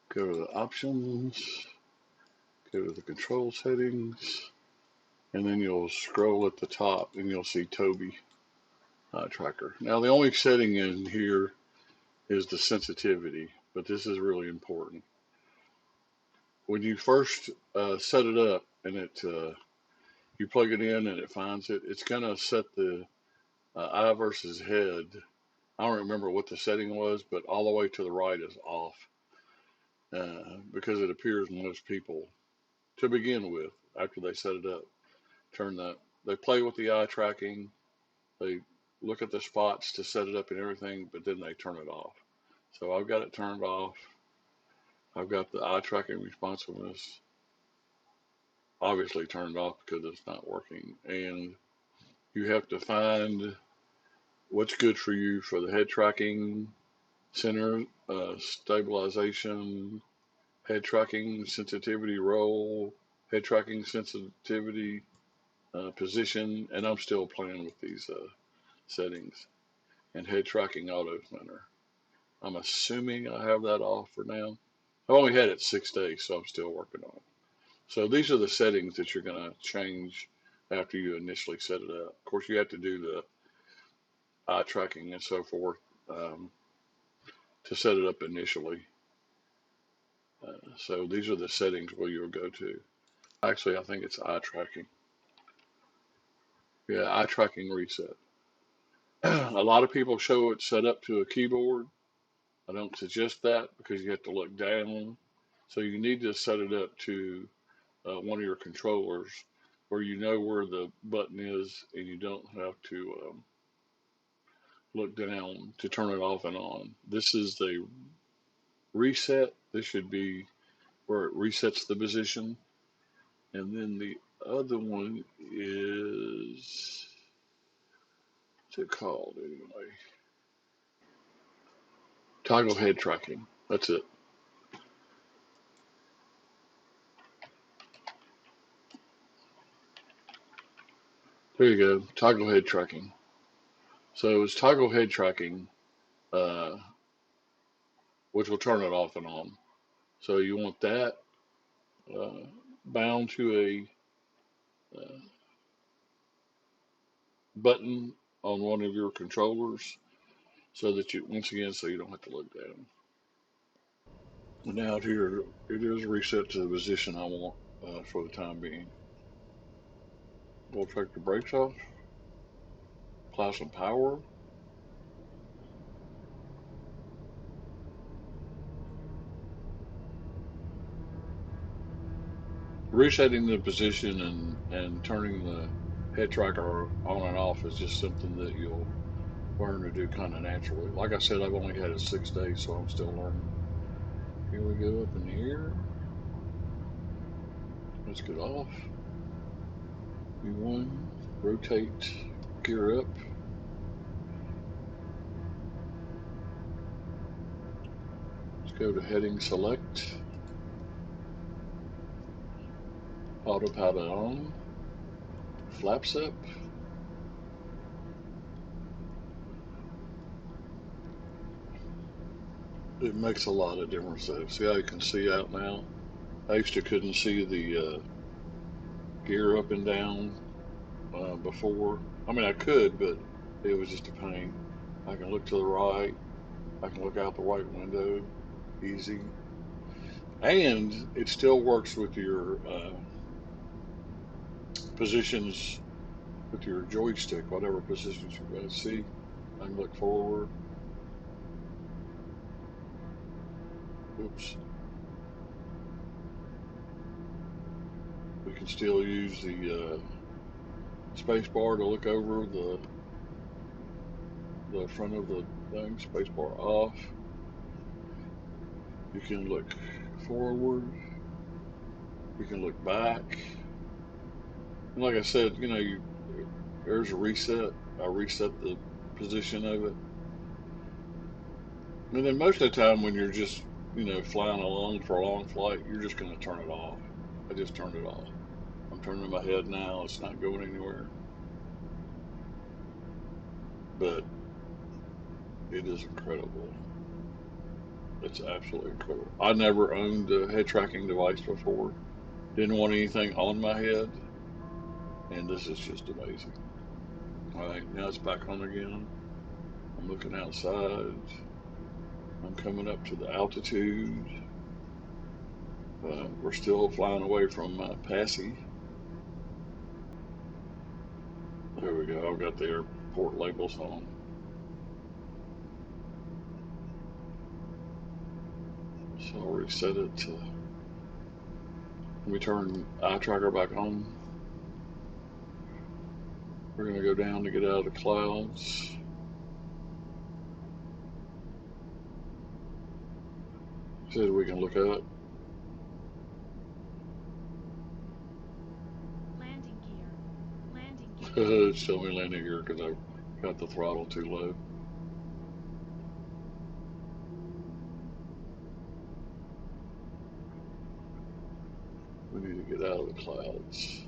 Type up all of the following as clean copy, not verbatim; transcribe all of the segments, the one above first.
Go to the options, go to the control settings, and then you'll scroll at the top and you'll see Tobii tracker. Now the only setting in here is the sensitivity, but this is really important. When you first set it up and you plug it in and it finds it, it's going to set the eye versus head. I don't remember what the setting was, but all the way to the right is off because it appears most people, to begin with, after they set it up, they play with the eye tracking, they look at the spots to set it up and everything, but then they turn it off. So I've got it turned off. I've got the eye tracking responsiveness obviously turned off because it's not working. And you have to find what's good for you for the head tracking, center stabilization, head tracking sensitivity roll, head tracking sensitivity position, and I'm still playing with these settings, and head tracking auto center. I'm assuming I have that off for now. I've only had it 6 days, so I'm still working on it. So these are the settings that you're going to change after you initially set it up. Of course, you have to do the eye tracking and so forth um, to set it up initially. So these are the settings where you'll go to. Actually, I think it's eye tracking. Yeah, eye tracking reset. A lot of people show it set up to a keyboard. I don't suggest that because you have to look down. So you need to set it up to one of your controllers where you know where the button is and you don't have to look down to turn it off and on. This is the reset. This should be where it resets the position. And then the other one is, what's it called anyway? Toggle head tracking. That's it. There you go. Toggle head tracking. So it's toggle head tracking, uh, which will turn it off and on. So you want that uh, bound to a button on one of your controllers so that you, once again, so you don't have to look down. Now here, it is reset to the position I want for the time being. We'll take the brakes off, apply some power. Resetting the position and turning the head tracker on and off is just something that you'll learn to do kind of naturally. Like I said, I've only had it 6 days, so I'm still learning. Here we go up in here. Let's get off. V1, rotate, gear up. Let's go to heading select, autopilot on, flaps up. It makes a lot of difference though. See how you can see out now? I used to couldn't see the gear up and down before. I mean, I could, but it was just a pain. I can look to the right. I can look out the right window, easy. And it still works with your positions with your joystick, whatever positions you guys see. I can look forward. Oops. We can still use the space bar to look over the front of the thing. Space bar off. You can look forward. You can look back. And like I said, there's a reset. I reset the position of it. And then most of the time when you're just, flying along for a long flight, you're just going to turn it off. I just turned it off. I'm turning my head now. It's not going anywhere. But it is incredible. It's absolutely incredible. I never owned a head tracking device before. Didn't want anything on my head, and this is just amazing. All right, now it's back on again. I'm looking outside. I'm coming up to the altitude. We're still flying away from Passy. There we go. I've got the airport labels on. So I'll reset it to. Let me turn eye tracker back on. We're going to go down to get out of the clouds. See if we can look up. Landing gear. Landing gear. Show me landing gear because I got the throttle too low. We need to get out of the clouds.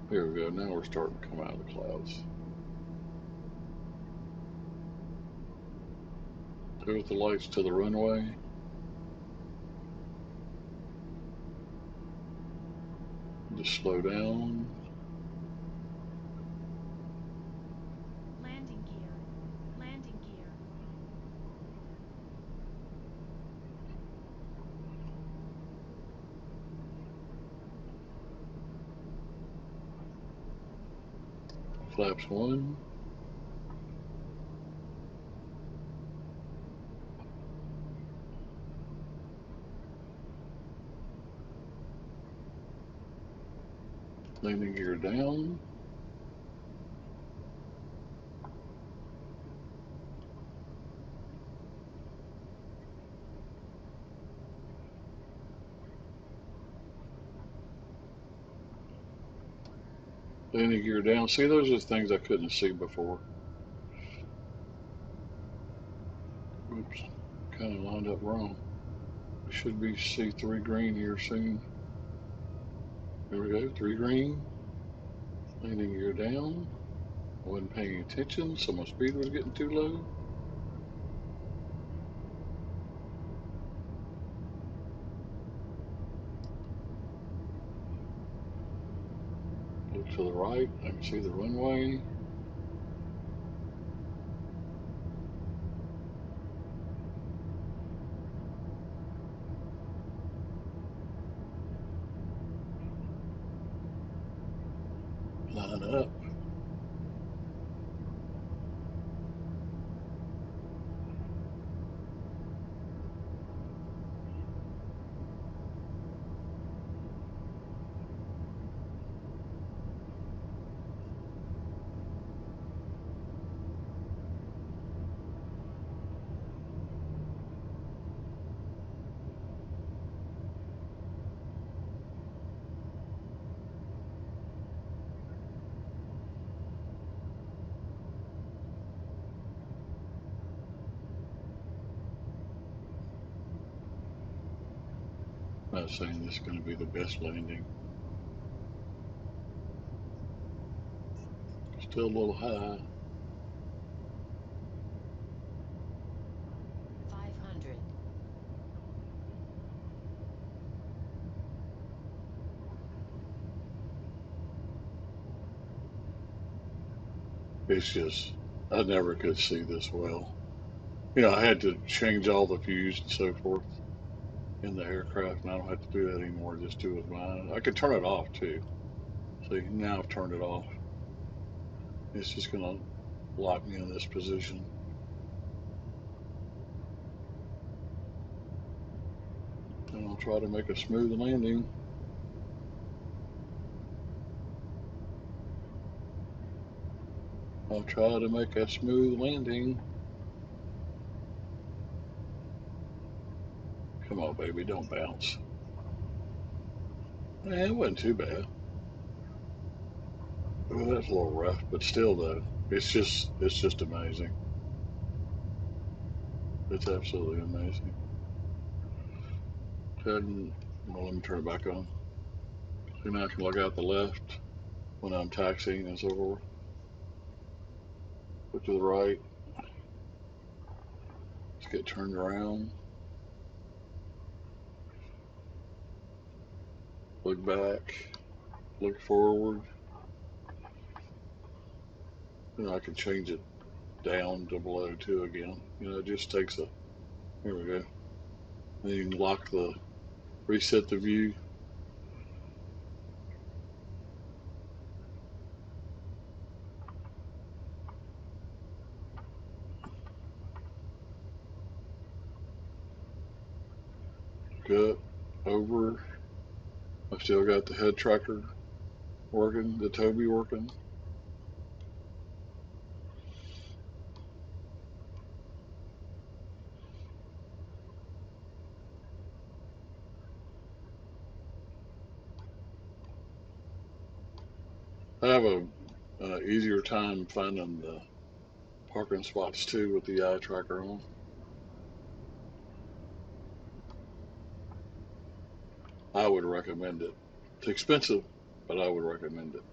Here we go. Now we're starting to come out of the clouds. There's the lights to the runway. Just slow down. Landing gear. Landing gear. Flaps one. Landing gear down. Landing gear down. See, those are things I couldn't see before. Oops. Kind of lined up wrong. We should be see three green here soon. There we go. Three green. Landing gear down. I wasn't paying attention, so my speed was getting too low. Look to the right. I can see the runway. Line up. I'm not saying this is going to be the best landing. Still a little high. 500. It's just, I never could see this well. You know, I had to change all the views and so forth in the aircraft, and I don't have to do that anymore. Just do it with mine. I could turn it off too. See, now I've turned it off. It's just going to lock me in this position. And I'll try to make a smooth landing. I'll try to make a smooth landing. Come on, baby, don't bounce. It wasn't too bad. Oh, that's a little rough, but still, though, it's just amazing. It's absolutely amazing. Go ahead and, well, let me turn it back on. So now I can look out the left when I'm taxiing and so forth. Look to the right. Let's get turned around. Look back. Look forward. I can change it down to below too again. It just takes a. Here we go. And you can lock the reset the view. Good. Over. I've still got the head tracker working, the Tobii working. I have a easier time finding the parking spots too with the eye tracker on. I would recommend it. It's expensive, but I would recommend it.